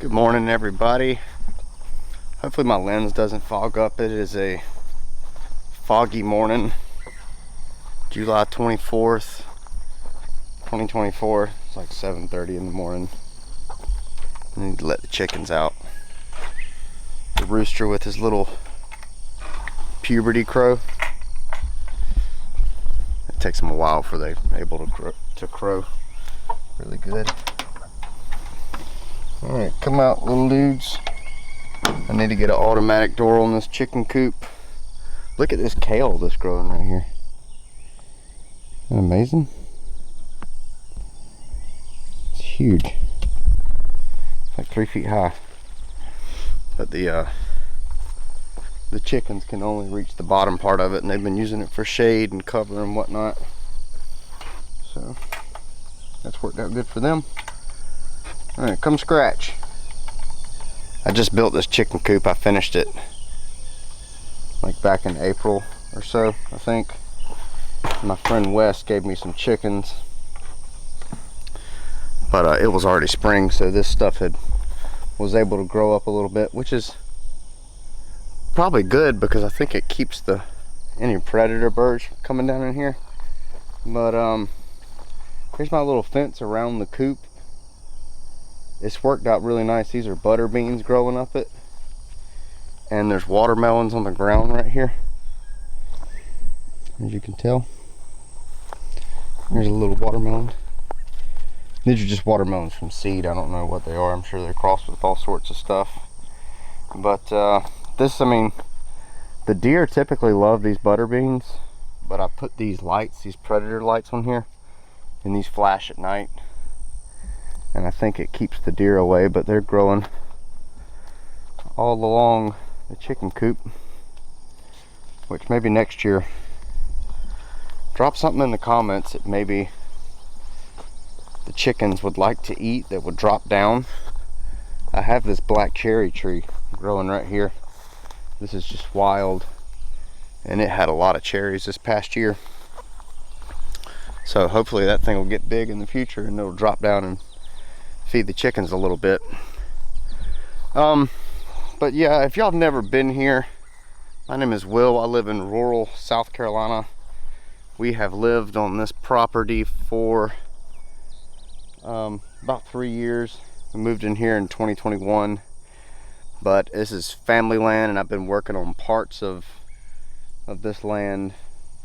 Good morning, everybody. Hopefully my lens doesn't fog up. It is a foggy morning, July 24th, 2024. It's like 7:30 in the morning. I need to let the chickens out. The rooster with his little puberty crow. It takes them a while for they're able to crow really good. Alright, come out, little dudes. I need to get an automatic door on this chicken coop. Look at this kale that's growing right here. Isn't that amazing? It's huge. It's like 3 feet high. But the chickens can only reach the bottom part of it, and they've been using it for shade and cover and whatnot. So that's worked out good for them. Alright, come scratch. I just built this chicken coop. I finished it like back in April or so, I think. My friend Wes gave me some chickens, but it was already spring, so this stuff was able to grow up a little bit, which is probably good because I think it keeps any predator birds coming down in here. But here's my little fence around the coop. It's worked out really nice. These are butter beans growing up it, and there's watermelons on the ground right here, as you can tell. There's a little watermelon. These are just watermelons from seed. I don't know what they are. I'm sure they're crossed with all sorts of stuff. But I mean, the deer typically love these butter beans, but I put these lights, these predator lights on here, and these flash at night. And I think it keeps the deer away, but they're growing all along the chicken coop, which maybe next year, drop something in the comments that maybe the chickens would like to eat that would drop down. I have this black cherry tree growing right here. This is just wild, and it had a lot of cherries this past year. So hopefully that thing will get big in the future and it'll drop down and feed the chickens a little bit. But yeah, if y'all have never been here, my name is Will. I live in rural South Carolina. We have lived on this property for about 3 years. We moved in here in 2021, but this is family land, and I've been working on parts of this land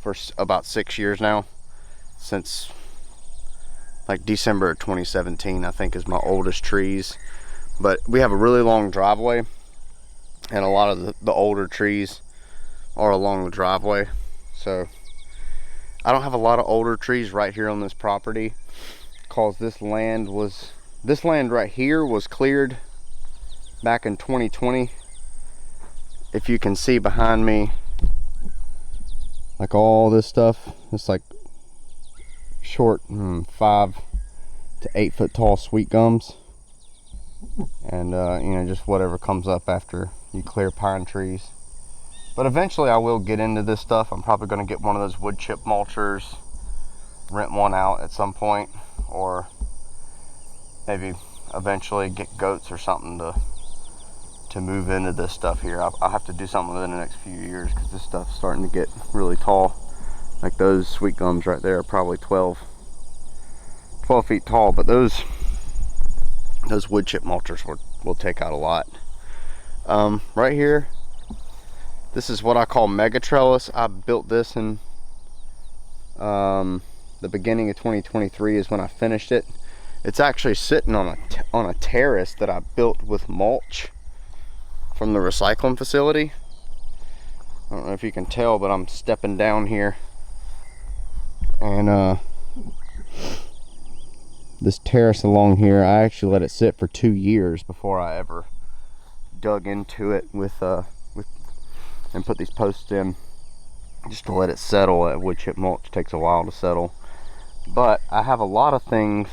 for about 6 years now, since like December of 2017, I think, is my oldest trees. But we have a really long driveway, and a lot of the older trees are along the driveway. So I don't have a lot of older trees right here on this property, because this land right here was cleared back in 2020. If you can see behind me, like all this stuff, it's like short 5 to 8 foot tall sweet gums, and you know, just whatever comes up after you clear pine trees. But eventually I will get into this stuff. I'm probably going to get one of those wood chip mulchers, rent one out at some point, or maybe eventually get goats or something to move into this stuff here. I'll have to do something within the next few years, because this stuff's starting to get really tall. Like those sweet gums right there are probably 12 feet tall, but those wood chip mulchers will take out a lot. Right here, this is what I call mega trellis. I built this in the beginning of 2023 is when I finished it. It's actually sitting on a terrace that I built with mulch from the recycling facility. I don't know if you can tell, but I'm stepping down here, and this terrace along here, I actually let it sit for 2 years before I ever dug into it and put these posts in, just to let it settle. That wood chip mulch takes a while to settle. But I have a lot of things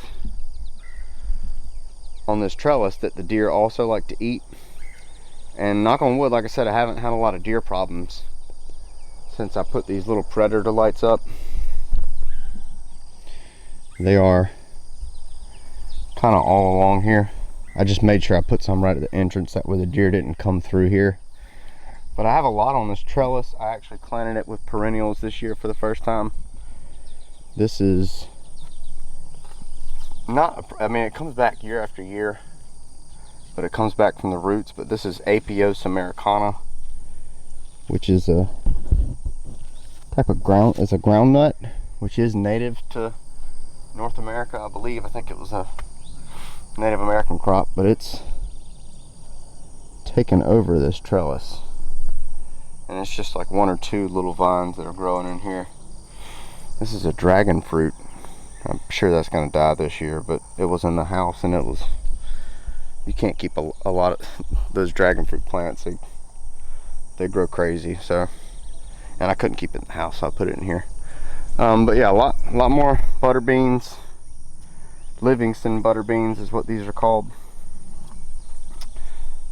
on this trellis that the deer also like to eat, and knock on wood, like I said, I haven't had a lot of deer problems since I put these little predator lights up. They are kind of all along here. I just made sure I put some right at the entrance, that way the deer didn't come through here. But I have a lot on this trellis. I actually planted it with perennials this year for the first time. This is not, I mean, it comes back year after year, but it comes back from the roots. But this is Apios americana, which is a type of ground, it's a ground nut, which is native to North America, I believe. I think it was a Native American crop, but it's taken over this trellis. And it's just like one or two little vines that are growing in here. This is a dragon fruit. I'm sure that's gonna die this year, but it was in the house, and it was, you can't keep a lot of those dragon fruit plants. They grow crazy, so, and I couldn't keep it in the house, so I put it in here. But yeah, a lot more butter beans. Livingston butter beans is what these are called.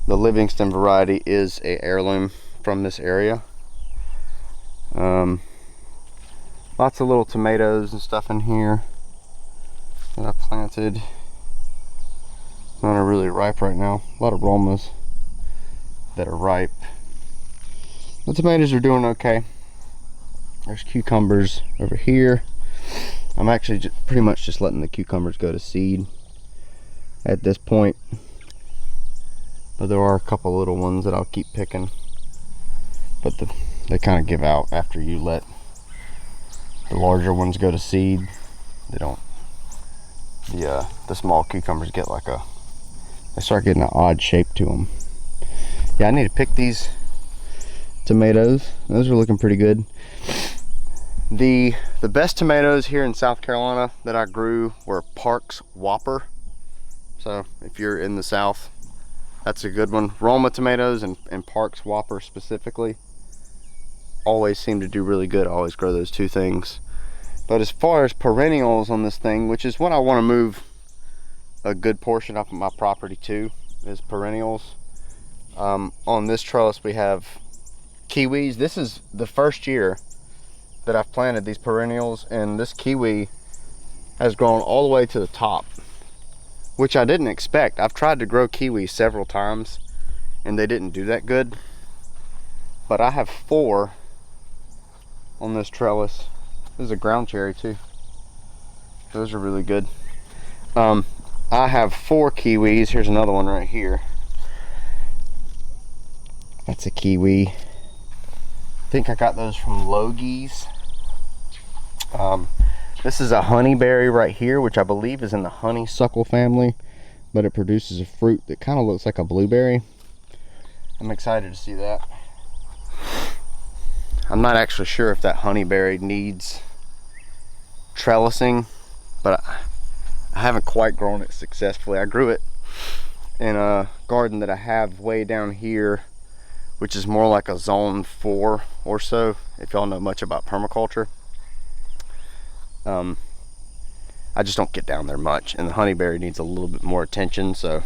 The Livingston variety is a heirloom from this area. Lots of little tomatoes and stuff in here that I planted. None are really ripe right now. A lot of Romas that are ripe. The tomatoes are doing okay. There's cucumbers over here. I'm actually pretty much just letting the cucumbers go to seed at this point. But there are a couple little ones that I'll keep picking. But they kind of give out after you let the larger ones go to seed. They don't, the small cucumbers get like they start getting an odd shape to them. Yeah, I need to pick these tomatoes. Those are looking pretty good. The best tomatoes here in South Carolina that I grew were Parks Whopper. So if you're in the South, that's a good one. Roma tomatoes and Parks Whopper specifically always seem to do really good. I always grow those two things. But as far as perennials on this thing, which is what I want to move a good portion of my property to, is perennials. On this trellis we have kiwis. This is the first year that I've planted these perennials, and this kiwi has grown all the way to the top, which I didn't expect. I've tried to grow kiwi several times and they didn't do that good, but I have 4 on this trellis. This is a ground cherry too. Those are really good. I have 4 kiwis. Here's another one right here. That's a kiwi. I think I got those from Logie's. This is a honeyberry right here, which I believe is in the honeysuckle family, but it produces a fruit that kind of looks like a blueberry. I'm excited to see that. I'm not actually sure if that honeyberry needs trellising, but I haven't quite grown it successfully. I grew it in a garden that I have way down here, which is more like a zone 4 or so, if y'all know much about permaculture. I just don't get down there much, and the honeyberry needs a little bit more attention, so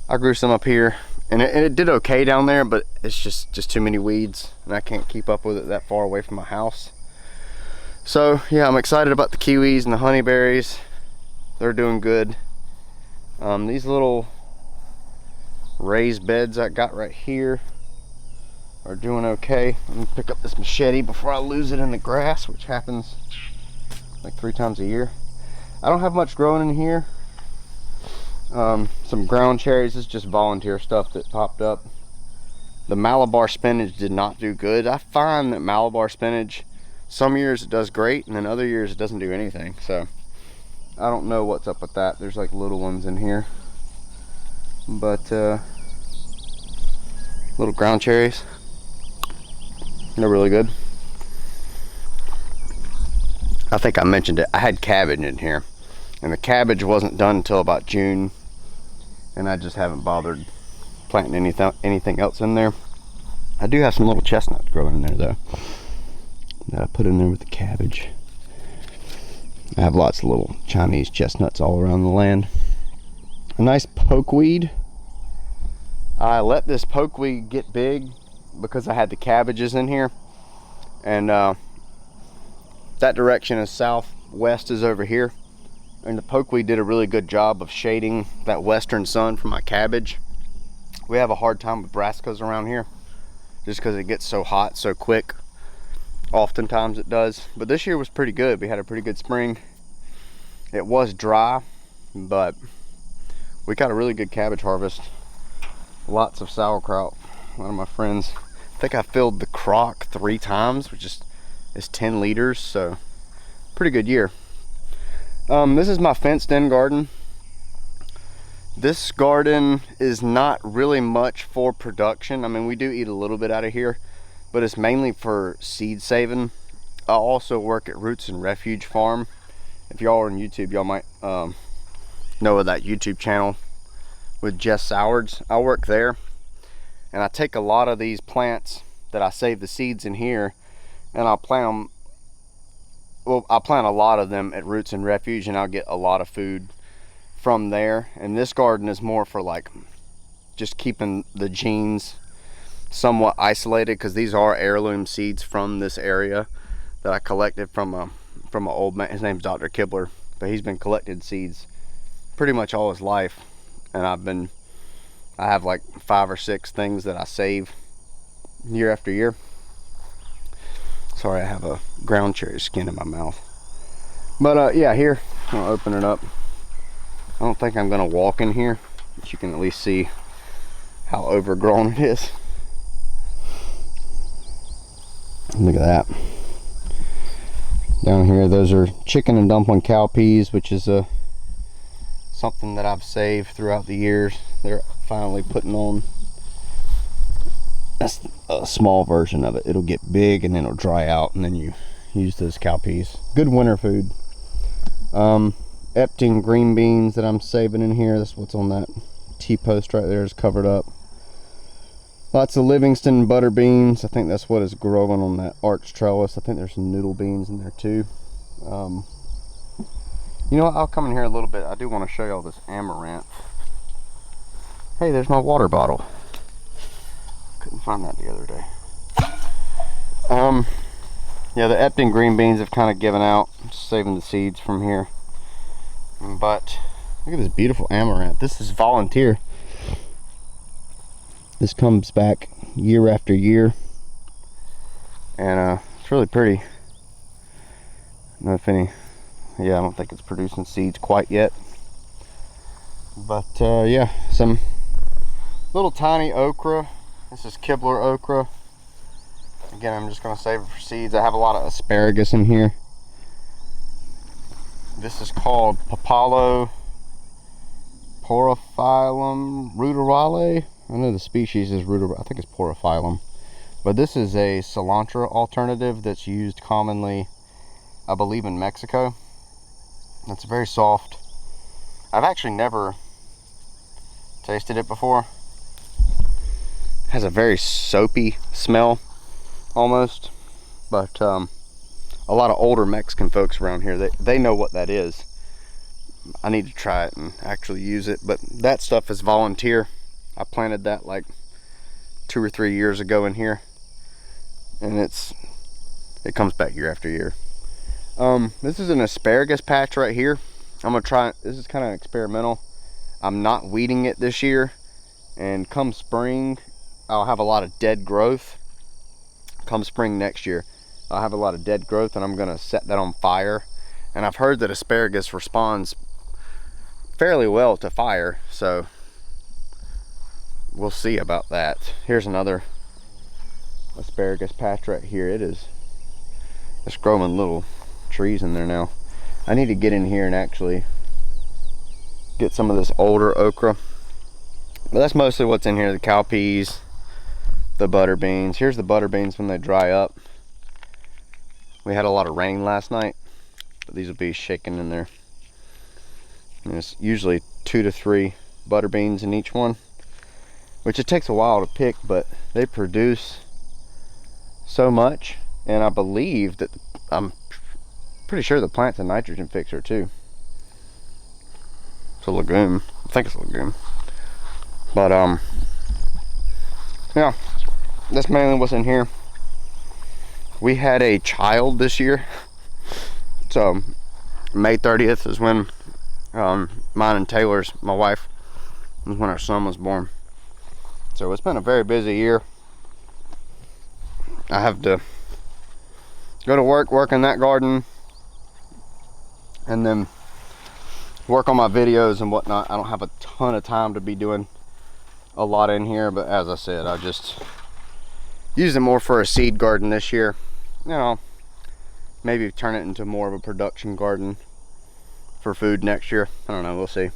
I grew some up here, and it did okay down there, but it's just too many weeds, and I can't keep up with it that far away from my house. So yeah, I'm excited about the kiwis and the honeyberries. They're doing good. These little raised beds I got right here are doing okay. Let me pick up this machete before I lose it in the grass, which happens like 3 times a year. I don't have much growing in here. Some ground cherries is just volunteer stuff that popped up. The Malabar spinach did not do good. I find that Malabar spinach, some years it does great, and then other years it doesn't do anything. So I don't know what's up with that. There's like little ones in here, but little ground cherries, they're really good. I think I mentioned it. I had cabbage in here, and the cabbage wasn't done until about June, and I just haven't bothered planting anything else in there. I do have some little chestnuts growing in there though, that I put in there with the cabbage. I have lots of little Chinese chestnuts all around the land. A nice pokeweed. I let this pokeweed get big because I had the cabbages in here, and that direction is southwest is over here. And the pokeweed did a really good job of shading that western sun from my cabbage. We have a hard time with brassicas around here just because it gets so hot so quick. Oftentimes it does, but this year was pretty good. We had a pretty good spring. It was dry, but we got a really good cabbage harvest. Lots of sauerkraut. One of my friends, I think I filled the crock 3 times, which is 10 liters, so pretty good year. This is my fenced in garden. This garden is not really much for production. I mean, we do eat a little bit out of here, but it's mainly for seed saving. I also work at Roots and Refuge Farm. If y'all are on YouTube, y'all might know of that YouTube channel with Jess Sowards. I work there, and I take a lot of these plants that I save the seeds in here, and I'll plant them. Well, I plant a lot of them at Roots and Refuge, and I'll get a lot of food from there. And this garden is more for like just keeping the genes somewhat isolated, because these are heirloom seeds from this area that I collected from an old man. His name's Dr. Kibler, but he's been collecting seeds pretty much all his life, and I have like 5 or 6 things that I save year after year. Sorry, I have a ground cherry skin in my mouth. But yeah, here, I'm gonna open it up. I don't think I'm gonna walk in here, but you can at least see how overgrown it is. Look at that. Down here, those are chicken and dumpling cowpeas, which is something that I've saved throughout the years. They're finally putting on. That's a small version of it. It'll get big and then it'll dry out, and then you use those cowpeas. Good winter food. Epting green beans that I'm saving in here. That's what's on that T-post right there, is covered up. Lots of Livingston butter beans. I think that's what is growing on that arch trellis. I think there's some noodle beans in there too. You know what? I'll come in here a little bit. I do want to show y'all this amaranth. Hey, there's my water bottle. Couldn't find that the other day. Yeah, the Epting green beans have kind of given out. Just saving the seeds from here. But look at this beautiful amaranth. This is volunteer. This comes back year after year, and it's really pretty. I don't know if any, yeah, I don't think it's producing seeds quite yet. But yeah, some little tiny okra. This is Kibler okra. Again, I'm just gonna save it for seeds. I have a lot of asparagus in here. This is called Papalo Porophyllum ruderale. I know the species is I think it's Porophyllum. But this is a cilantro alternative that's used commonly, I believe, in Mexico. It's very soft. I've actually never tasted it before. It has a very soapy smell, almost. But a lot of older Mexican folks around here, they know what that is. I need to try it and actually use it. But that stuff is volunteer. I planted that like 2 or 3 years ago in here, and it comes back year after year. This is an asparagus patch right here. I'm gonna try it. This is kind of experimental. I'm not weeding it this year, and come spring I'll have a lot of dead growth. Come spring next year I'll have a lot of dead growth, and I'm gonna set that on fire. And I've heard that asparagus responds fairly well to fire, so we'll see about that. Here's another asparagus patch right here. It's growing little trees in there now. I need to get in here and actually get some of this older okra. But that's mostly what's in here: the cowpeas, the butter beans. Here's the butter beans when they dry up. We had a lot of rain last night, but these will be shaken in there. And it's usually 2 to 3 butter beans in each one, which it takes a while to pick, but they produce so much. And I believe that, I'm pretty sure the plant's a nitrogen fixer too. It's a legume. I think it's a legume. But yeah, that's mainly what's in here. We had a child this year, so May 30th is when Mine and Taylor's, my wife, was when our son was born. So it's been a very busy year. I have to go to work in that garden, and then work on my videos and whatnot. I don't have a ton of time to be doing a lot in here, but as I said, I just use it more for a seed garden this year. You know, maybe turn it into more of a production garden for food next year. I don't know, we'll see.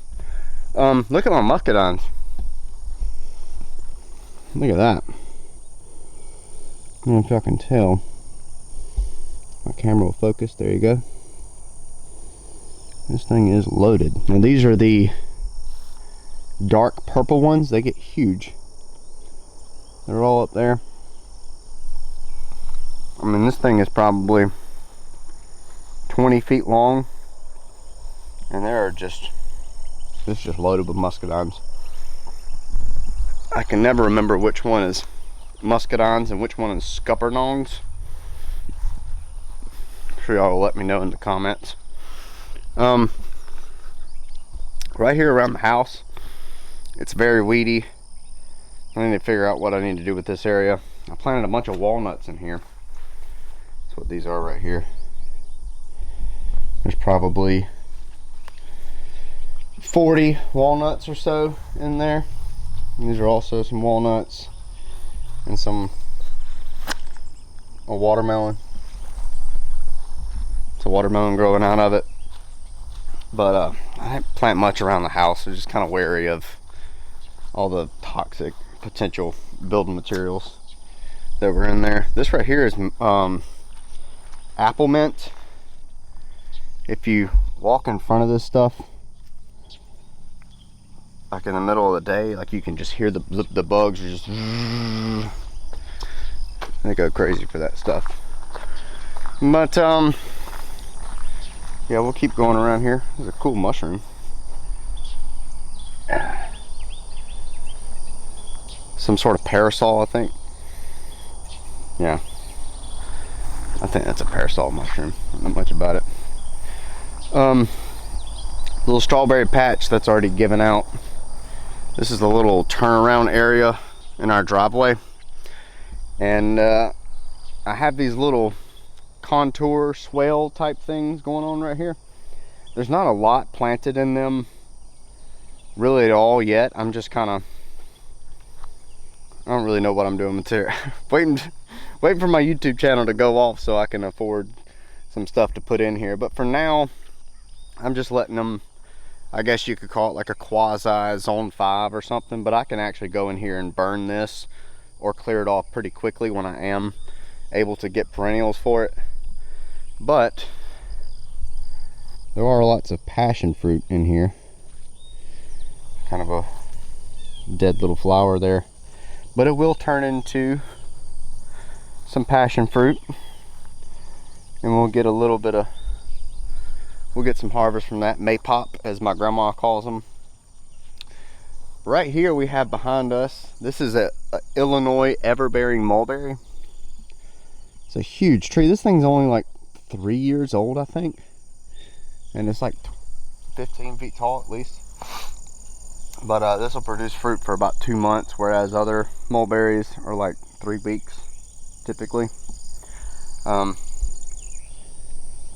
Look at my muscadines. Look at that. I don't know if y'all can tell. My camera will focus. There you go. This thing is loaded. Now these are the dark purple ones. They get huge. They're all up there. I mean, this thing is probably 20 feet long, and this is just loaded with muscadines. I can never remember which one is muscadines and which one is scuppernongs. I'm sure y'all will let me know in the comments. Right here around the house, it's very weedy. I need to figure out what I need to do with this area. I planted a bunch of walnuts in here. That's what these are right here. There's probably 40 walnuts or so in there. And these are also some walnuts and a watermelon. It's a watermelon growing out of it. But I didn't plant much around the house. I'm just kind of wary of all the toxic potential building materials that were in there. This right here is apple mint. If you walk in front of this stuff, like in the middle of the day, like you can just hear the bugs are just, they go crazy for that stuff. But yeah, we'll keep going around here. There's a cool mushroom. Some sort of parasol, I think. Yeah, I think that's a parasol mushroom. I don't know much about it. Little strawberry patch that's already given out. This is the little turnaround area in our driveway, and I have these little contour swale type things going on right here. There's not a lot planted in them really at all yet. I'm just kind of, I don't really know what I'm doing with here. waiting for my YouTube channel to go off so I can afford some stuff to put in here. But for now, I'm just letting them, I guess you could call it like a quasi zone 5 or something, but I can actually go in here and burn this or clear it off pretty quickly when I am able to get perennials for it. But there are lots of passion fruit in here. Kind of a dead little flower there, but it will turn into some passion fruit, and we'll get a little bit of, we'll get some harvest from that. Maypop, as my grandma calls them. Right here we have behind us, this is a Illinois everbearing mulberry. It's a huge tree. This thing's only like 3 years old, I think, and it's like 15 feet tall at least. But this will produce fruit for about 2 months, whereas other mulberries are like 3 weeks typically.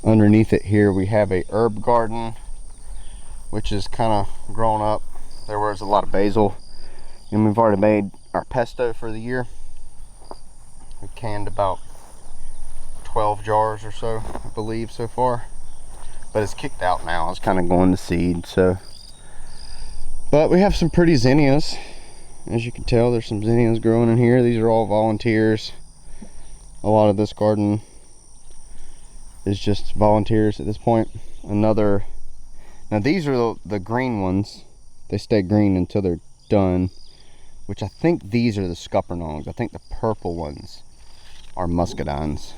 Underneath it here we have a herb garden, which is kind of grown up. There was a lot of basil, and we've already made our pesto for the year. We canned about 12 jars or so, I believe, so far, but it's kicked out now. It's kind of going to seed. So, but we have some pretty zinnias. As you can tell, there's some zinnias growing in here. These are all volunteers. A lot of this garden is just volunteers at this point. Now these are the green ones. They stay green until they're done, which I think these are the scuppernongs. I think the purple ones are muscadines.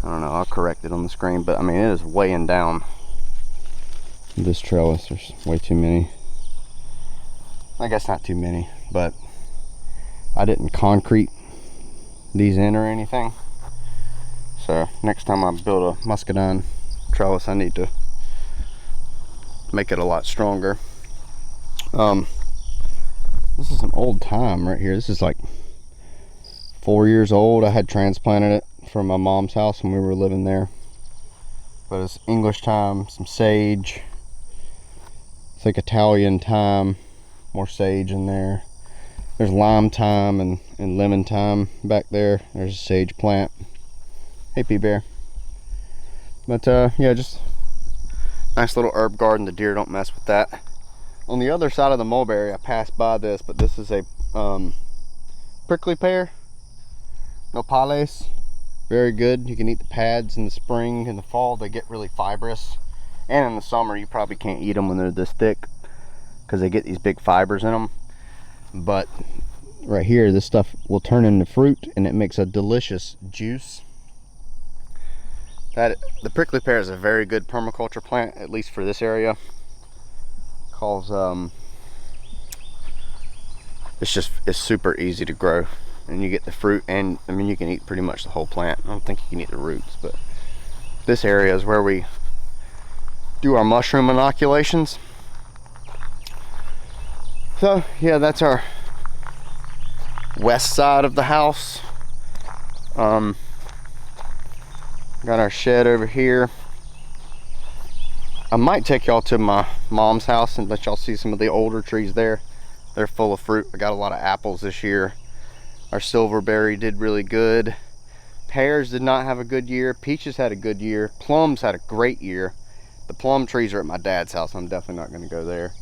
I don't know, I'll correct it on the screen, but I mean, it is weighing down this trellis. There's way too many. I guess not too many, but I didn't concrete these in or anything. So next time I build a muscadine trellis, I need to make it a lot stronger. This is some old thyme right here. This is like 4 years old. I had transplanted it from my mom's house when we were living there. But it's English thyme, some sage. It's like Italian thyme, more sage in there. There's lime thyme and lemon thyme back there. There's a sage plant. Hey, P-Bear. But yeah, just nice little herb garden. The deer don't mess with that. On the other side of the mulberry, I passed by this, but this is a prickly pear. Nopales. Very good. You can eat the pads in the spring. In the fall, they get really fibrous. And in the summer, you probably can't eat them when they're this thick because they get these big fibers in them. But right here, this stuff will turn into fruit and it makes a delicious juice. The prickly pear is a very good permaculture plant, at least for this area. Cause it's super easy to grow, and you get the fruit, and I mean you can eat pretty much the whole plant. I don't think you can eat the roots, but this area is where we do our mushroom inoculations. So yeah, that's our west side of the house. Got our shed over here. I might take y'all to my mom's house and let y'all see some of the older trees there. They're full of fruit. I got a lot of apples this year. Our silverberry did really good. Pears did not have a good year. Peaches had a good year. Plums had a great year. The plum trees are at my dad's house. I'm definitely not going to go there.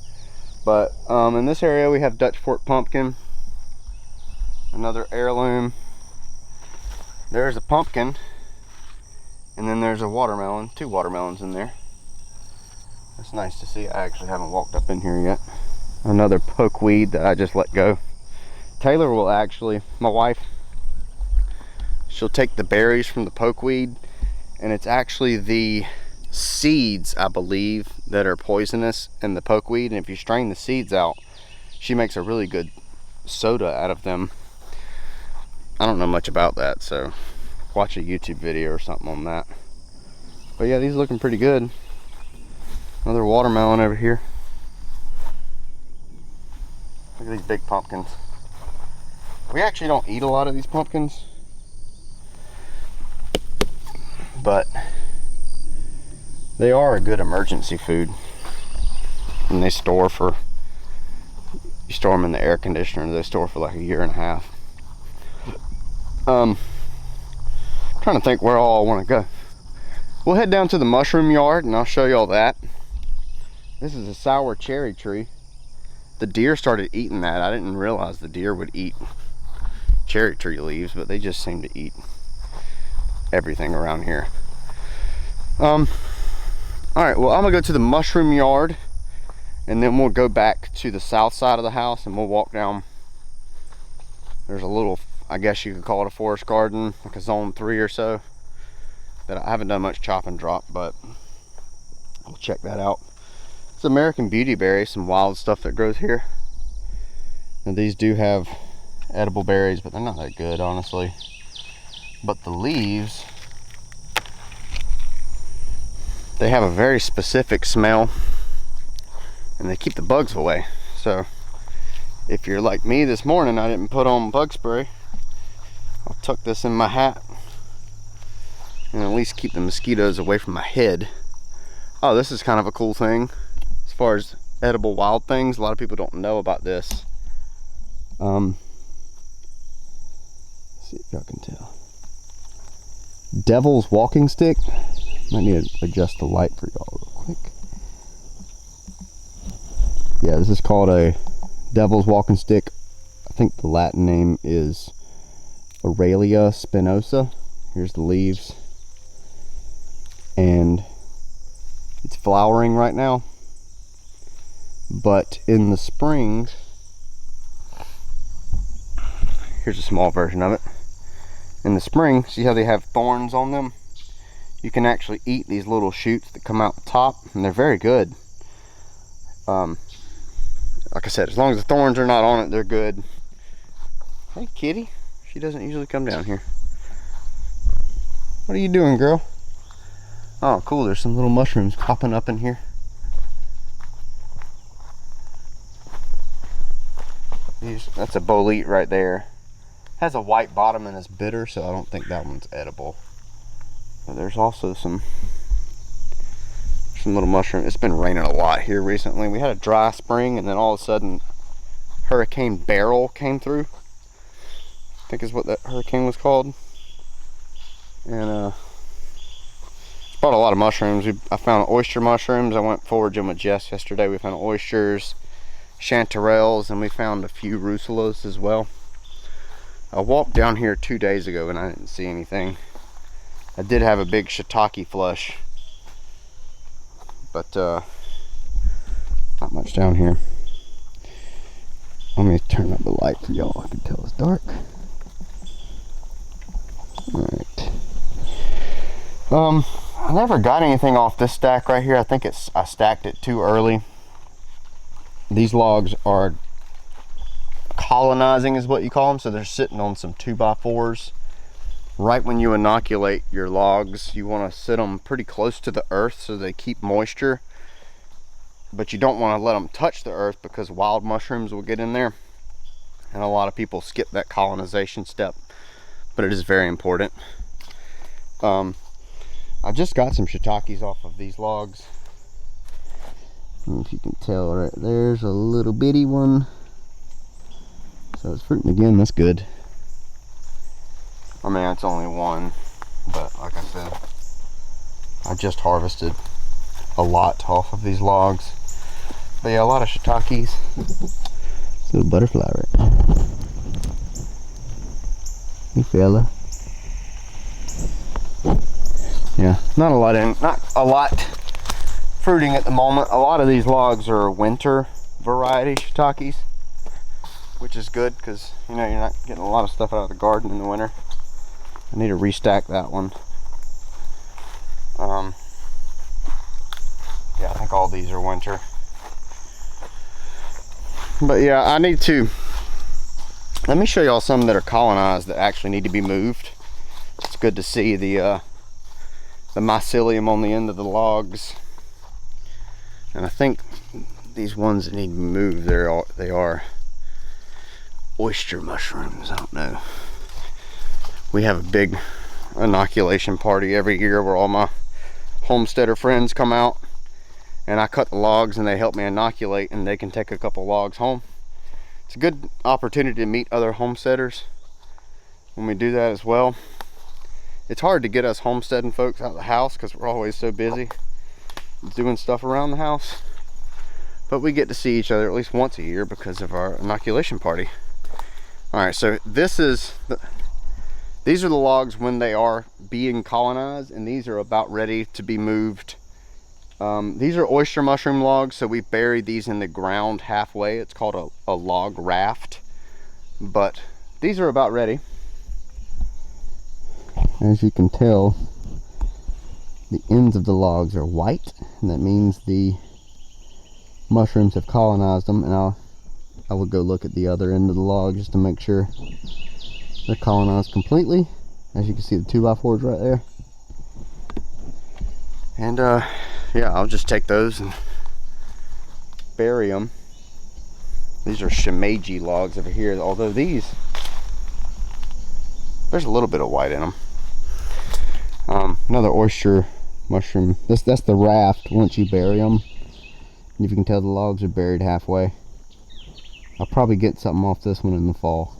But in this area we have Dutch fork pumpkin. Another heirloom. There's a pumpkin. And then there's a watermelon. 2 watermelons in there. It's nice to see. I actually haven't walked up in here yet. Another pokeweed that I just let go. Taylor will actually, my wife, she'll take the berries from the pokeweed, and it's actually the seeds, I believe, that are poisonous in the pokeweed. And if you strain the seeds out, she makes a really good soda out of them. I don't know much about that, so watch a YouTube video or something on that. But yeah, these are looking pretty good. Another watermelon over here. Look at these big pumpkins. We actually don't eat a lot of these pumpkins, but they are a good emergency food. And they store for, you store them in the air conditioner, they store for like a year and a half. Trying to think where all I want to go. We'll head down to the mushroom yard and I'll show you all that. This is a sour cherry tree. The deer started eating that. I didn't realize the deer would eat cherry tree leaves, but they just seem to eat everything around here. All right, well, I'm gonna go to the mushroom yard and then we'll go back to the south side of the house and we'll walk down. There's a little, I guess you could call it a forest garden, like a zone 3 or so, that I haven't done much chop and drop, but we'll check that out. It's American beautyberry, some wild stuff that grows here. And these do have edible berries, but they're not that good, honestly. But the leaves, they have a very specific smell and they keep the bugs away. So if you're like me this morning, I didn't put on bug spray, I'll tuck this in my hat and at least keep the mosquitoes away from my head. Oh, this is kind of a cool thing as far as edible wild things. A lot of people don't know about this. Let's see if y'all can tell. Devil's walking stick. Might need to adjust the light for y'all real quick. Yeah, this is called a devil's walking stick. I think the Latin name is Aurelia spinosa. Here's the leaves. And it's flowering right now. But in the spring, here's a small version of it. In the spring, see how they have thorns on them? You can actually eat these little shoots that come out the top, and they're very good. Like I said, as long as the thorns are not on it, they're good. Hey, kitty. She doesn't usually come down here. What are you doing, girl? Oh, cool. There's some little mushrooms popping up in here. That's a bolete right there. Has a white bottom and is bitter, so I don't think that one's edible. But there's also some little mushroom. It's been raining a lot here recently. We had a dry spring, and then all of a sudden Hurricane Beryl came through, I think is what that hurricane was called. And it's brought a lot of mushrooms. I found oyster mushrooms. I went foraging with Jess yesterday. We found oysters, chanterelles, and we found a few russulas as well. I walked down here 2 days ago and I didn't see anything. I did have a big shiitake flush, but not much down here. Let me turn up the light for y'all. I can tell it's dark. Alright. I never got anything off this stack right here. I think I stacked it too early. These logs are colonizing is what you call them, so they're sitting on some 2x4s. Right when you inoculate your logs, you want to sit them pretty close to the earth so they keep moisture, but you don't want to let them touch the earth because wild mushrooms will get in there, and a lot of people skip that colonization step, but it is very important. I just got some shiitakes off of these logs. I don't know if you can tell right there's a little bitty one. So it's fruiting again, that's good. I mean, it's only one, but like I said, I just harvested a lot off of these logs. But yeah, a lot of shiitakes. Little butterfly right there. Hey fella. Yeah, not a lot fruiting at the moment. A lot of these logs are winter variety shiitakes, which is good because, you know, you're not getting a lot of stuff out of the garden in the winter. I need to restack that one. Yeah, I think all these are winter. But yeah, let me show y'all some that are colonized that actually need to be moved. It's good to see the mycelium on the end of the logs. And I think these ones that need to be moved, they are oyster mushrooms. I don't know. We have a big inoculation party every year where all my homesteader friends come out, and I cut the logs and they help me inoculate, and they can take a couple logs home. It's a good opportunity to meet other homesteaders when we do that as well. It's hard to get us homesteading folks out of the house because we're always so busy doing stuff around the house, but we get to see each other at least once a year because of our inoculation party. All right, so these are the logs when they are being colonized, and these are about ready to be moved. These are oyster mushroom logs, so we buried these in the ground halfway. It's called a log raft, but these are about ready. As you can tell, the ends of the logs are white, and that means the mushrooms have colonized them. And I will go look at the other end of the log just to make sure they're colonized completely. As you can see, the 2x4s right there. And yeah, I'll just take those and bury them. These are shimeji logs over here, although there's a little bit of white in them. Another oyster mushroom. That's the raft once you bury them. And if you can tell, the logs are buried halfway. I'll probably get something off this one in the fall.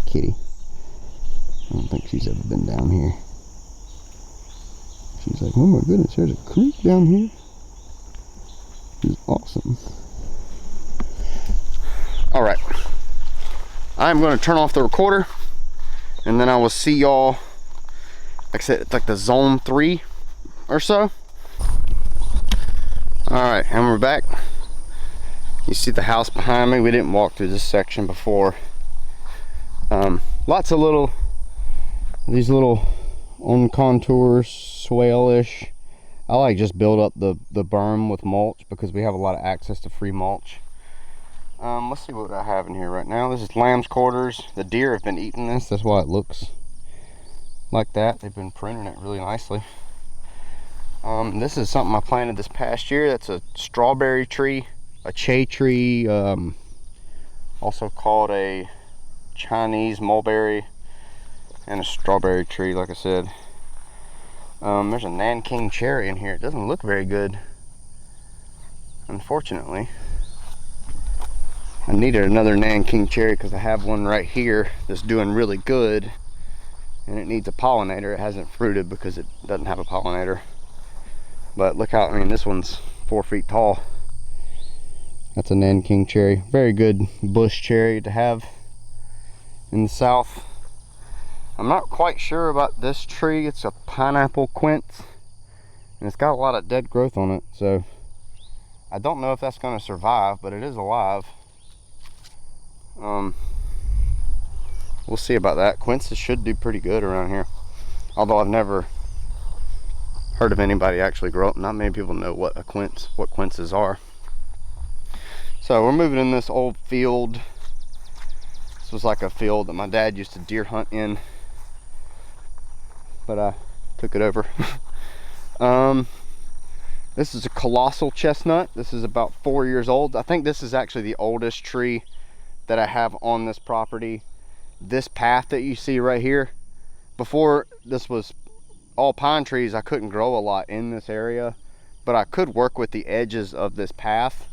Kitty. I don't think she's ever been down here. She's like, oh my goodness, there's a creek down here. This is awesome. All right, I'm going to turn off the recorder, and then I will see y'all. Like I said, it's like the zone 3 or so. All right, and we're back. You see the house behind me. We didn't walk through this section before. Lots of these little on contour swale-ish. I like just build up the berm with mulch because we have a lot of access to free mulch. Let's see what I have in here right now. This is lamb's quarters. The deer have been eating this. That's why it looks like that. They've been pruning it really nicely. This is something I planted this past year. That's a strawberry tree a ché tree, also called a Chinese mulberry, and a strawberry tree, like I said. There's a Nanking cherry in here. It doesn't look very good, unfortunately. I needed another Nanking cherry because I have one right here that's doing really good, and it needs a pollinator. It hasn't fruited because it doesn't have a pollinator. But look how, I mean, this one's 4 feet tall. That's a Nanking cherry. Very good bush cherry to have in the south. I'm not quite sure about this tree. It's a pineapple quince, and it's got a lot of dead growth on it, so I don't know if that's going to survive, but it is alive. We'll see about that. Quinces should do pretty good around here, although I've never heard of anybody actually grow up. Not many people know what quinces are. So we're moving in this old field. This was like a field that my dad used to deer hunt in, but I took it over. This is a colossal chestnut. This is about 4 years old. I think this is actually the oldest tree that I have on this property. This path that you see right here, before this was all pine trees, I couldn't grow a lot in this area, but I could work with the edges of this path.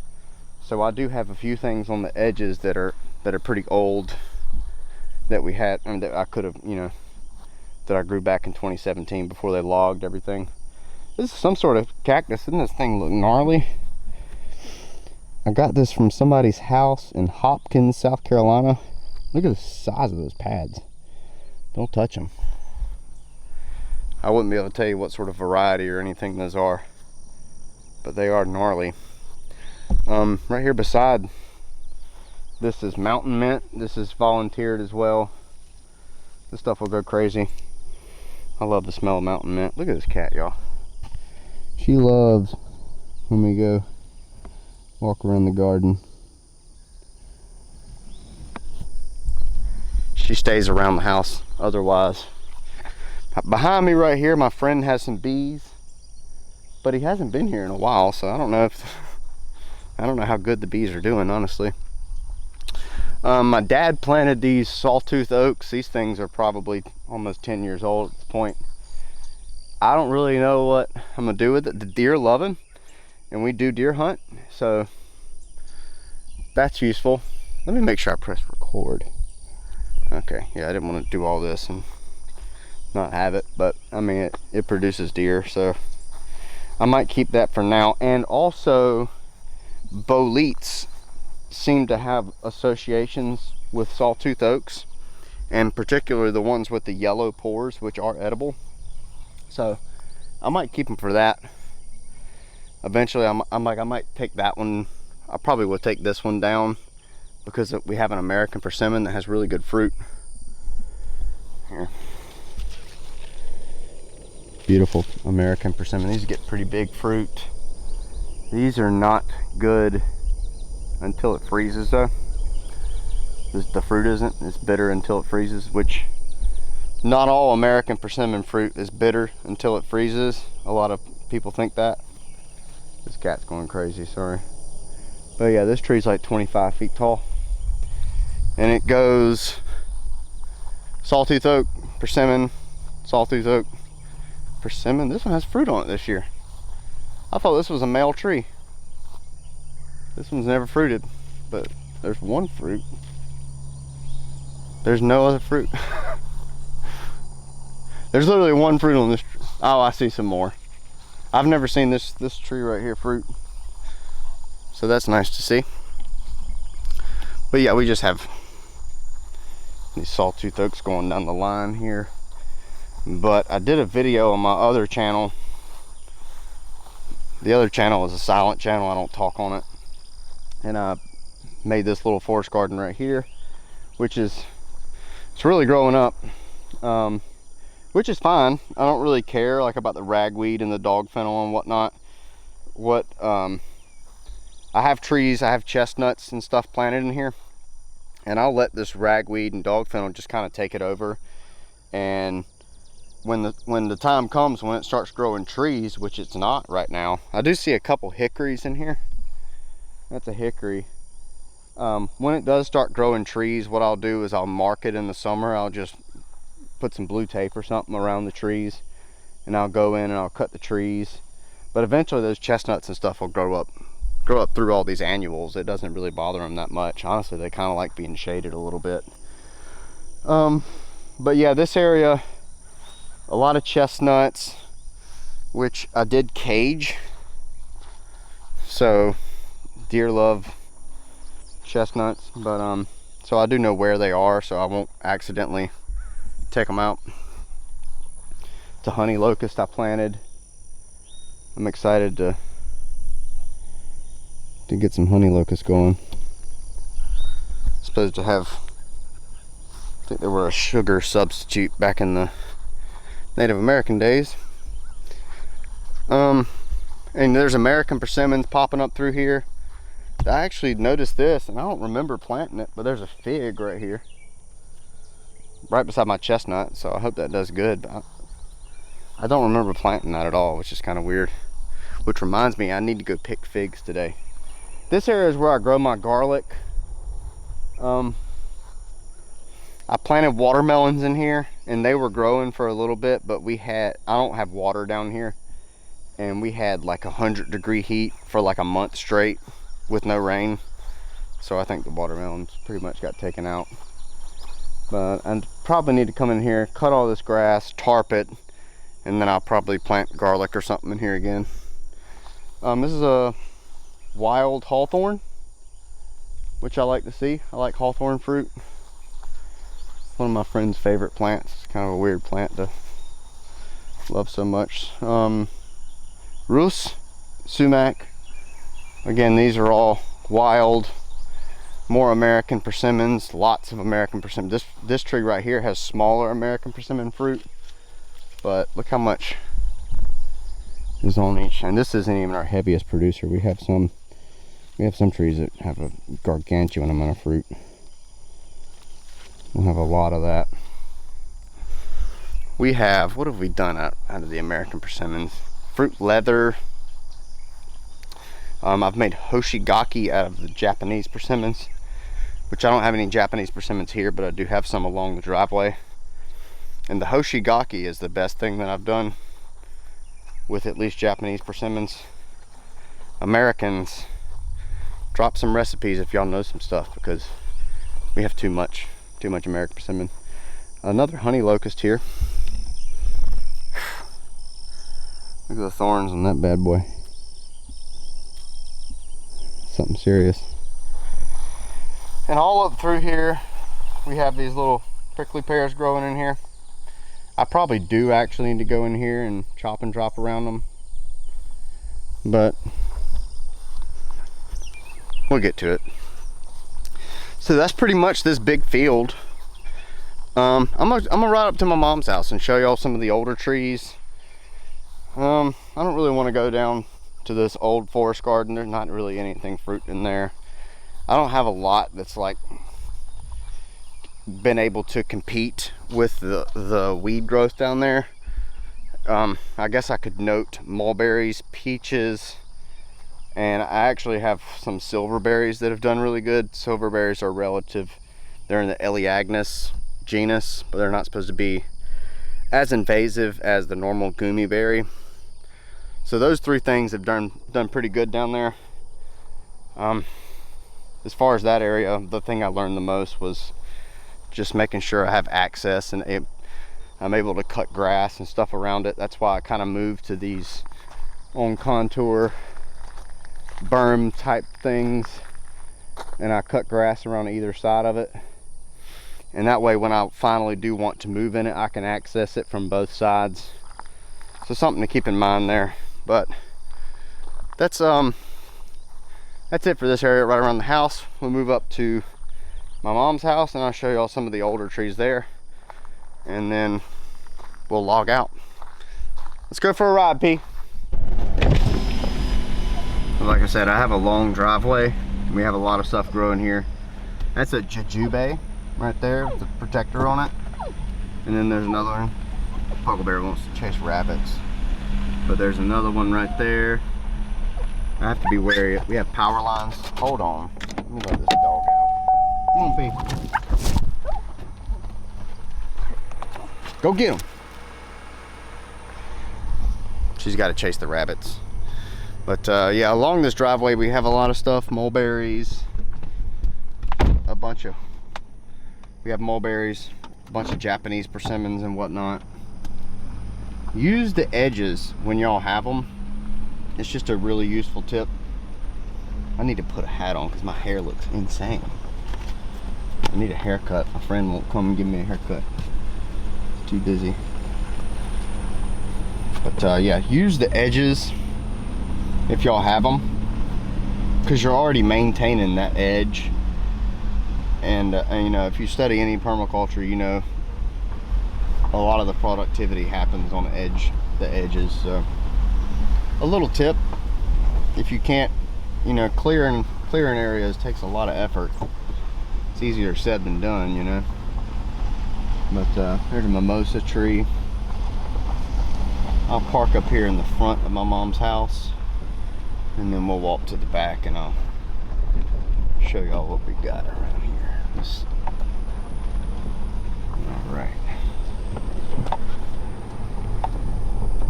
So I do have a few things on the edges that are pretty old that we had, and that I could have, you know, that I grew back in 2017 before they logged everything. This is some sort of cactus. Doesn't this thing look gnarly? I got this from somebody's house in Hopkins, South Carolina. Look at the size of those pads. Don't touch them. I wouldn't be able to tell you what sort of variety or anything those are, but they are gnarly. Right here beside this is mountain mint. This is volunteered as well. This stuff will go crazy. I love the smell of mountain mint. Look at this cat, y'all. She loves when we go walk around the garden. She stays around the house otherwise. Behind me right here, my friend has some bees, but he hasn't been here in a while, so I don't know how good the bees are doing, honestly. My dad planted these sawtooth oaks. These things are probably almost 10 years old at this point. I don't really know what I'm gonna do with it. The deer love them, and we do deer hunt, so that's useful. Let me make sure I press record. Okay, yeah, I didn't want to do all this and not have it, but I mean, it produces deer, so I might keep that for now. And also, boletes seem to have associations with sawtooth oaks, and particularly the ones with the yellow pores, which are edible. So I might keep them for that. Eventually, I might take that one. I probably will take this one down because we have an American persimmon that has really good fruit. Here. Beautiful American persimmon. These get pretty big fruit. These are not good until it freezes though. The fruit isn't. It's bitter until it freezes, which not all American persimmon fruit is bitter until it freezes. A lot of people think that. This cat's going crazy, sorry. But yeah, this tree's like 25 feet tall. And it goes sawtooth oak, persimmon, sawtooth oak, persimmon. This one has fruit on it this year. I thought this was a male tree. This one's never fruited, but there's one fruit. There's no other fruit. There's literally one fruit on this tree. Oh, I see some more. I've never seen this tree right here fruit. So that's nice to see. But yeah, we just have these sawtooth oaks going down the line here. But I did a video on my other channel. The other channel is a silent channel. I don't talk on it. And I made this little forest garden right here, which is, it's really growing up, which is fine. I don't really care like about the ragweed and the dog fennel and whatnot. I have trees, I have chestnuts and stuff planted in here, and I'll let this ragweed and dog fennel just kind of take it over. And when the time comes when it starts growing trees, which it's not right now, I do see a couple hickories in here. That's a hickory. When it does start growing trees, what I'll do is I'll mark it in the summer. I'll just put some blue tape or something around the trees, and I'll go in and I'll cut the trees. But eventually those chestnuts and stuff will grow up through all these annuals. It doesn't really bother them that much. Honestly, they kind of like being shaded a little bit. But yeah, this area, a lot of chestnuts, which I did cage. So deer love chestnuts, but so I do know where they are, so I won't accidentally take them out. It's a honey locust I planted. I'm excited to get some honey locust going. Supposed to have, I think they were a sugar substitute back in the Native American days. And there's American persimmons popping up through here. I actually noticed this, and I don't remember planting it, but there's a fig right here, right beside my chestnut, so I hope that does good. But I don't remember planting that at all, which is kind of weird. Which reminds me, I need to go pick figs today. This area is where I grow my garlic. I planted watermelons in here, and they were growing for a little bit, but I don't have water down here, and we had like 100-degree heat for like a month straight with no rain. So I think the watermelons pretty much got taken out. But I probably need to come in here, cut all this grass, tarp it, and then I'll probably plant garlic or something in here again. This is a wild hawthorn, which I like to see. I like hawthorn fruit. One of my friend's favorite plants. It's kind of a weird plant to love so much. Rus, sumac. Again, these are all wild, more American persimmons, lots of American persimmons. This tree right here has smaller American persimmon fruit, but look how much is on each. And this isn't even our heaviest producer. We have some trees that have a gargantuan amount of fruit. We'll have a lot of that. We have, what have we done out of the American persimmons? Fruit leather. I've made hoshigaki out of the Japanese persimmons, which I don't have any Japanese persimmons here, but I do have some along the driveway. And the hoshigaki is the best thing that I've done with at least Japanese persimmons. Americans, drop some recipes if y'all know some stuff, because we have too much American persimmon. Another honey locust here. Look at the thorns on that bad boy. Something serious. And all up through here we have these little prickly pears growing in here. I probably do actually need to go in here and chop and drop around them, but we'll get to it. So that's pretty much this big field. I'm gonna ride up to my mom's house and show y'all some of the older trees. I don't really want to go down to this old forest garden. There's not really anything fruit in there. I don't have a lot that's like been able to compete with the weed growth down there. I guess I could note mulberries, peaches, and I actually have some silverberries that have done really good. Silverberries are relative, they're in the Elaeagnus genus, but they're not supposed to be as invasive as the normal gummy berry. So those three things have done pretty good down there. As far as that area, the thing I learned the most was just making sure I have access and I'm able to cut grass and stuff around it. That's why I kind of moved to these on contour berm type things, and I cut grass around either side of it. And that way, when I finally do want to move in it, I can access it from both sides. So something to keep in mind there. But that's it for this area right around the house. We'll move up to my mom's house and I'll show y'all some of the older trees there, and then we'll log out. Let's go for a ride, P. Like I said, I have a long driveway. We have a lot of stuff growing here. That's a jujube right there with the protector on it. And then there's another one. Puckleberry wants to chase rabbits. But there's another one right there. I I have to be wary. We have power lines. Hold on. Let me let this dog out. Come on, P. Go get him. She's got to chase the rabbits. But yeah, along this driveway we have a lot of stuff. Mulberries. We have mulberries. A bunch of Japanese persimmons and whatnot. Use the edges when y'all have them. It's just a really useful tip. I need to put a hat on because my hair looks insane. I need a haircut. My friend won't come and give me a haircut. It's too busy. But yeah, use the edges if y'all have them, because you're already maintaining that edge. And you know, if you study any permaculture, you know a lot of the productivity happens on the edges. So a little tip: if you can't, you know, clearing areas takes a lot of effort. It's easier said than done, you know. But there's a mimosa tree. I'll park up here in the front of my mom's house, and then we'll walk to the back and I'll show y'all what we got around here. All right.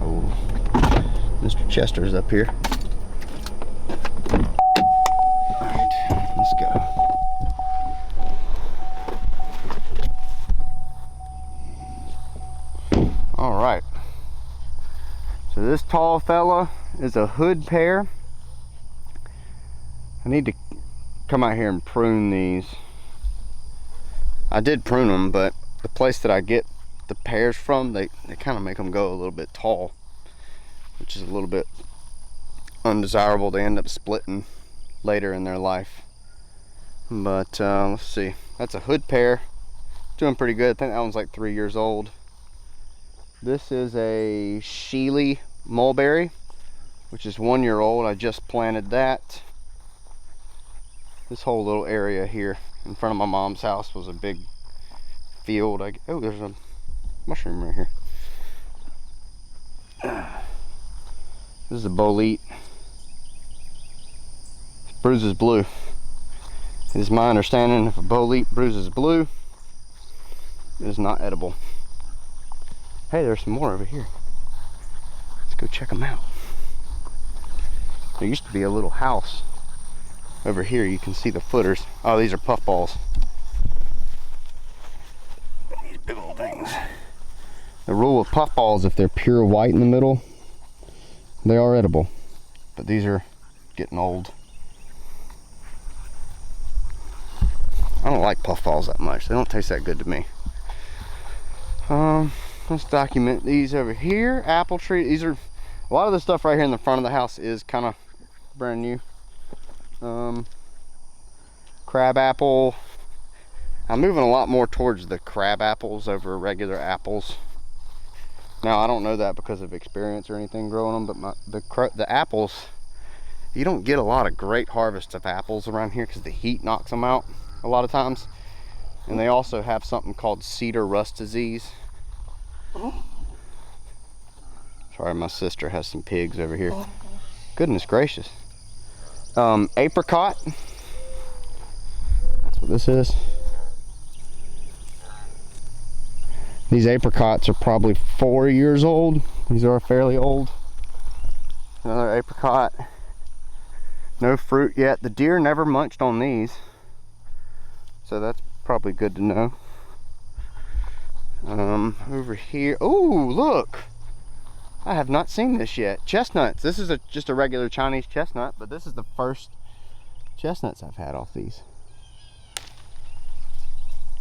Oh, Mr. Chester's up here. All right, let's go. All right. So this tall fella is a hood pear. I need to come out here and prune these. I did prune them, but the place that I get the pears from, they kind of make them go a little bit tall, which is a little bit undesirable. They end up splitting later in their life. But let's see. That's a hood pear. Doing pretty good. I think that one's like 3 years old. This is a Sheely mulberry, which is 1 year old. I just planted that. This whole little area here in front of my mom's house was a big field. Oh, there's a mushroom right here. This is a bolete. It bruises blue. It is my understanding if a bolete bruises blue, it is not edible. Hey, there's some more over here. Let's go check them out. There used to be a little house over here. You can see the footers. Oh, these are puffballs. These big old things. The rule with puffballs, if they're pure white in the middle, they are edible. But these are getting old. I don't like puffballs that much. They don't taste that good to me. Let's document these over here. Apple tree. These are, a lot of the stuff right here in the front of the house is kind of brand new. Crab apple. I'm moving a lot more towards the crab apples over regular apples. Now I don't know that because of experience or anything growing them, but the apples, you don't get a lot of great harvests of apples around here because the heat knocks them out a lot of times. And they also have something called cedar rust disease. Sorry, my sister has some pigs over here. Goodness gracious. Apricot. That's what this is. These apricots are probably 4 years old. These are fairly old. Another apricot. No fruit yet. The deer never munched on these, so that's probably good to know. Over here, oh look, I have not seen this yet. Chestnuts. This is just a regular Chinese chestnut, but this is the first chestnuts I've had off these.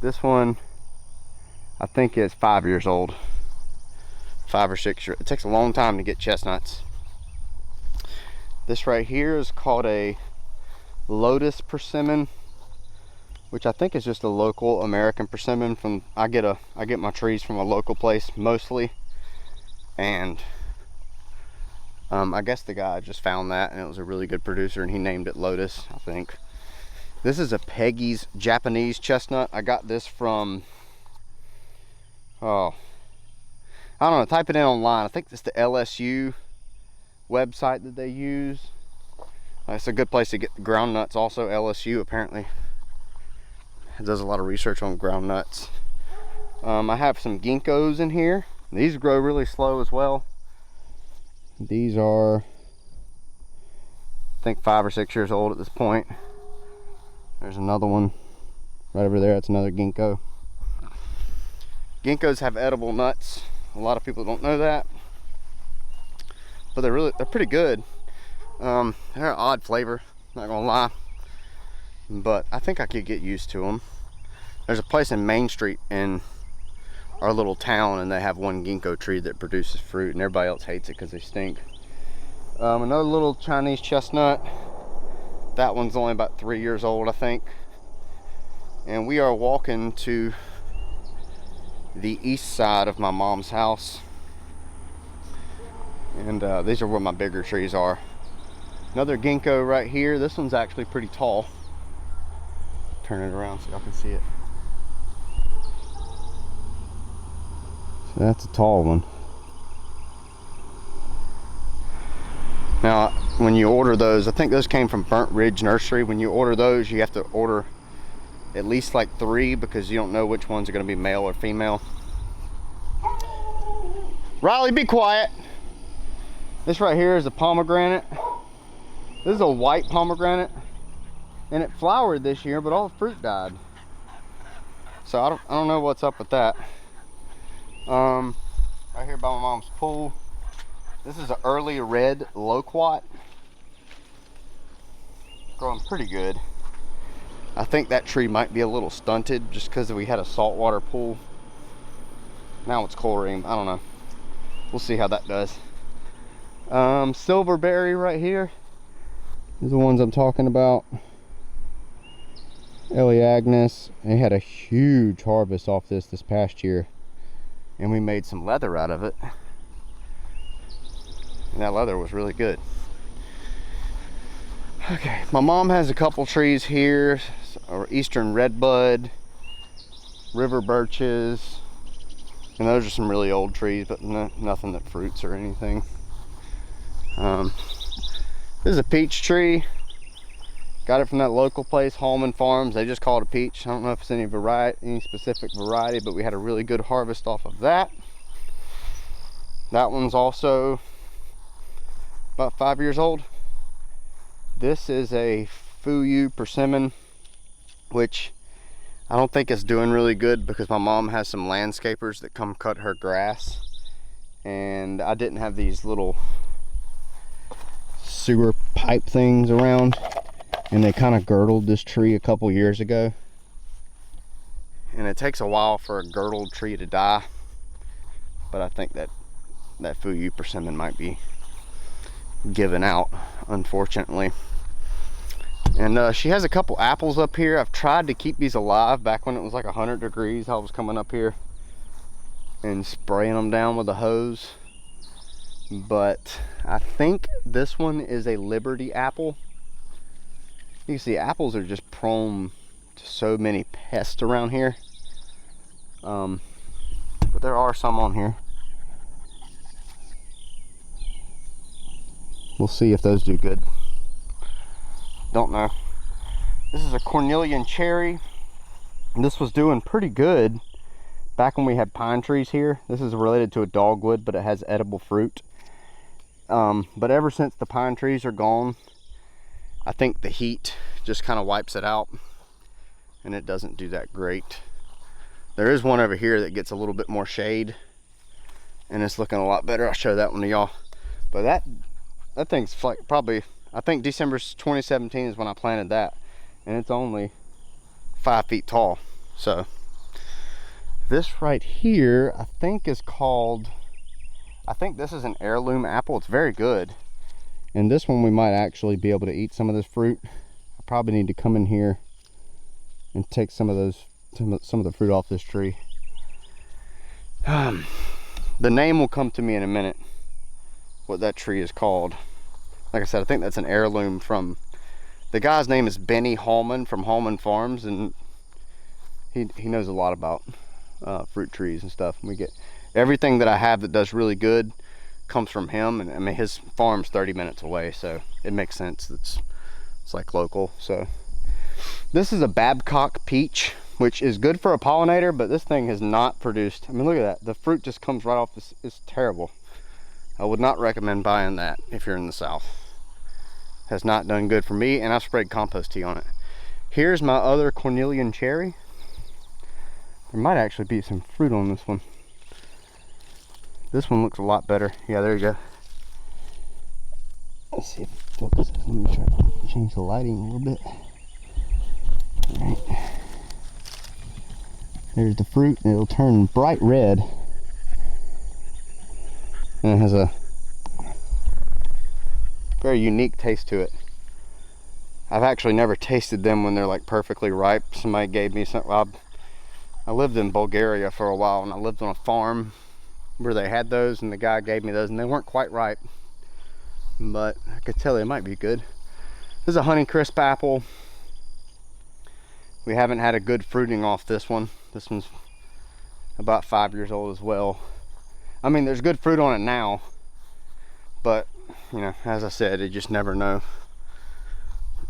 This one, I think it's 5 years old. 5 or 6 years. It takes a long time to get chestnuts. This right here is called a lotus persimmon, which I think is just a local American persimmon. From I get my trees from a local place mostly, and I guess the guy just found that and it was a really good producer and he named it Lotus, I think. This is a Peggy's Japanese chestnut. I got this from, oh, I don't know, type it in online. I think it's the LSU website that they use. It's a good place to get the ground nuts also. LSU apparently does a lot of research on ground nuts. I have some ginkgos in here. These grow really slow as well. These are, I think, 5 or 6 years old at this point. There's another one right over there. That's another ginkgo. Ginkgos have edible nuts. A lot of people don't know that, but they're pretty good. They're an odd flavor, not gonna lie, but I think I could get used to them. There's a place in Main Street in our little town, and they have one ginkgo tree that produces fruit, and everybody else hates it because they stink. Another little Chinese chestnut. That one's only about 3 years old, I think. And we are walking to the east side of my mom's house, and these are where my bigger trees are. Another ginkgo right here. This one's actually pretty tall. Turn it around so y'all can see it. So that's a tall one. Now when you order those, I think those came from Burnt Ridge Nursery. When you order those, you have to order at least like 3 because you don't know which ones are going to be male or female. Riley, be quiet. This right here is a pomegranate. This is a white pomegranate, and it flowered this year, but all the fruit died. So I don't know what's up with that. Right here by my mom's pool. This is an early red loquat. Growing pretty good. I think that tree might be a little stunted just because we had a saltwater pool. Now it's chlorine. I don't know. We'll see how that does. Silverberry right here. These are the ones I'm talking about. Eleagnis. They had a huge harvest off this past year, and we made some leather out of it. And that leather was really good. Okay, my mom has a couple trees here. Eastern redbud, river birches, and those are some really old trees, but nothing that fruits or anything. This is a peach tree. Got it from that local place, Hallman Farms. They just call it a peach. I don't know if it's any specific variety, but we had a really good harvest off of that. That one's also about 5 years old. This is a Fuyu persimmon, which I don't think is doing really good because my mom has some landscapers that come cut her grass, and I didn't have these little sewer pipe things around, and they kind of girdled this tree a couple years ago, and it takes a while for a girdled tree to die, but I think that Fuyu persimmon might be given out, unfortunately. And she has a couple apples up here. I've tried to keep these alive. Back when it was like 100 degrees, I was coming up here and spraying them down with a hose. But I think this one is a Liberty apple. You can see apples are just prone to so many pests around here. But there are some on here. We'll see if those do good. Don't know. This is a Cornelian cherry. And this was doing pretty good back when we had pine trees here. This is related to a dogwood, but it has edible fruit. But ever since the pine trees are gone, I think the heat just kind of wipes it out, and it doesn't do that great. There is one over here that gets a little bit more shade, and it's looking a lot better. I'll show that one to y'all. But that thing's like probably, I think December 2017 is when I planted that, and it's only 5 feet tall. So this right here, I think is called, I think this is an heirloom apple. It's very good. And this one we might actually be able to eat some of this fruit. I probably need to come in here and take some of the fruit off this tree. The name will come to me in a minute, what that tree is called. Like I said, I think that's an heirloom from, the guy's name is Benny Hallman from Hallman Farms, and he knows a lot about fruit trees and stuff. And we get everything that I have that does really good comes from him, and I mean his farm's 30 minutes away, so it makes sense. That's It's like local. So this is a Babcock peach, which is good for a pollinator, but this thing has not produced. I mean, look at that. The fruit just comes right off. It's terrible. I would not recommend buying that if you're in the South. Has not done good for me, and I've sprayed compost tea on it. Here's my other cornelian cherry. There might actually be some fruit on this one. This one looks a lot better. Yeah, there you go. Let's see if it focuses. Let me try to change the lighting a little bit. All right. There's the fruit, and it'll turn bright red. And it has a very unique taste to it. I've actually never tasted them when they're like perfectly ripe. Somebody gave me some. I lived in Bulgaria for a while, and I lived on a farm where they had those, and the guy gave me those, and they weren't quite ripe, but I could tell they might be good. This is a Honeycrisp apple. We haven't had a good fruiting off this one. This one's about 5 years old as well. I mean, there's good fruit on it now, but you know, as I said, you just never know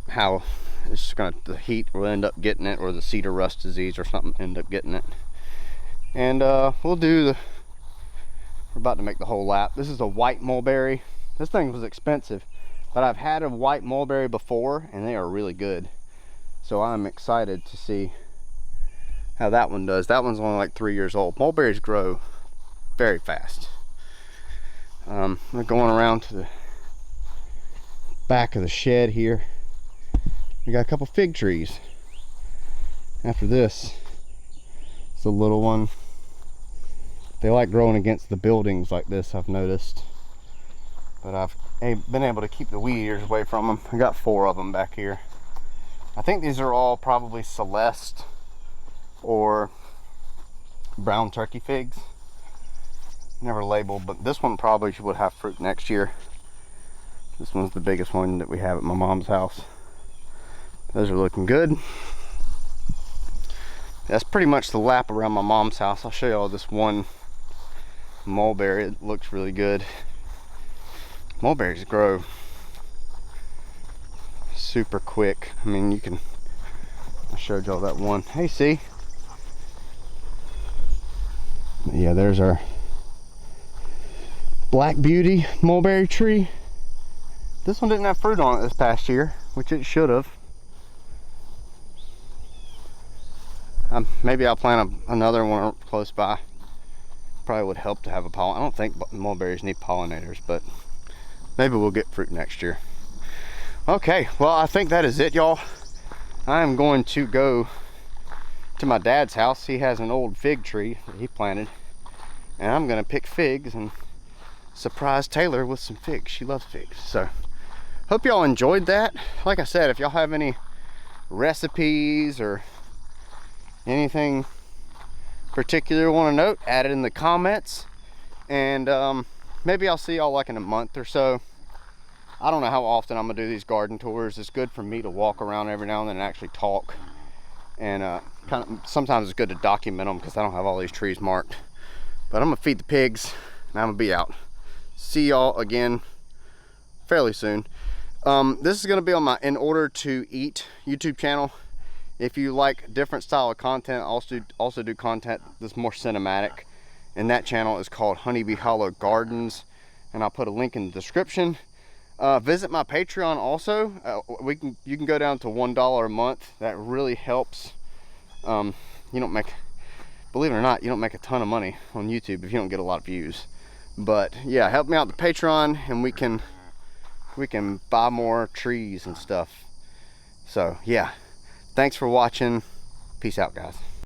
how it's the heat will end up getting it, or the cedar rust disease or something end up getting it. And we'll do the, we're about to make the whole lap. This is a white mulberry. This thing was expensive, but I've had a white mulberry before, and they are really good. So I'm excited to see how that one does. That one's only like 3 years old. Mulberries grow very fast. We're going around to the back of the shed here. We got a couple fig trees. After this, it's a little one. They like growing against the buildings like this, I've noticed. But I've been able to keep the weed eaters away from them. I got 4 of them back here. I think these are all probably Celeste or brown turkey figs. Never labeled, but this one probably would have fruit next year. This one's the biggest one that we have at my mom's house. Those are looking good. That's pretty much the lap around my mom's house. I'll show you all this one mulberry. It looks really good. Mulberries grow super quick. I mean, you can, I showed y'all that one. Hey, see? Yeah, there's our Black Beauty mulberry tree. This one didn't have fruit on it this past year, which it should have. Maybe I'll plant another one close by. Probably would help to have a pollen. I don't think mulberries need pollinators, but maybe we'll get fruit next year. Okay, well, I think that is it, y'all. I am going to go to my dad's house. He has an old fig tree that he planted, and I'm gonna pick figs and surprise Taylor with some figs. She loves figs. So hope y'all enjoyed that. Like I said, if y'all have any recipes or anything particular you want to note, add it in the comments, and maybe I'll see y'all like in a month or so. I don't know how often I'm gonna do these garden tours. It's good for me to walk around every now and then and actually talk, and sometimes it's good to document them because I don't have all these trees marked. But I'm gonna feed the pigs and I'm gonna be out. See y'all again fairly soon. This is gonna be on my In Order to Eat YouTube channel. If you like different style of content, I also do content that's more cinematic, and that channel is called Honeybee Hollow Gardens, and I'll put a link in the description. Visit my Patreon also. You can go down to $1 a month. That really helps. You don't make, believe it or not, you don't make a ton of money on YouTube if you don't get a lot of views. But yeah, help me out with the Patreon, and we can buy more trees and stuff. So yeah. Thanks for watching. Peace out, guys.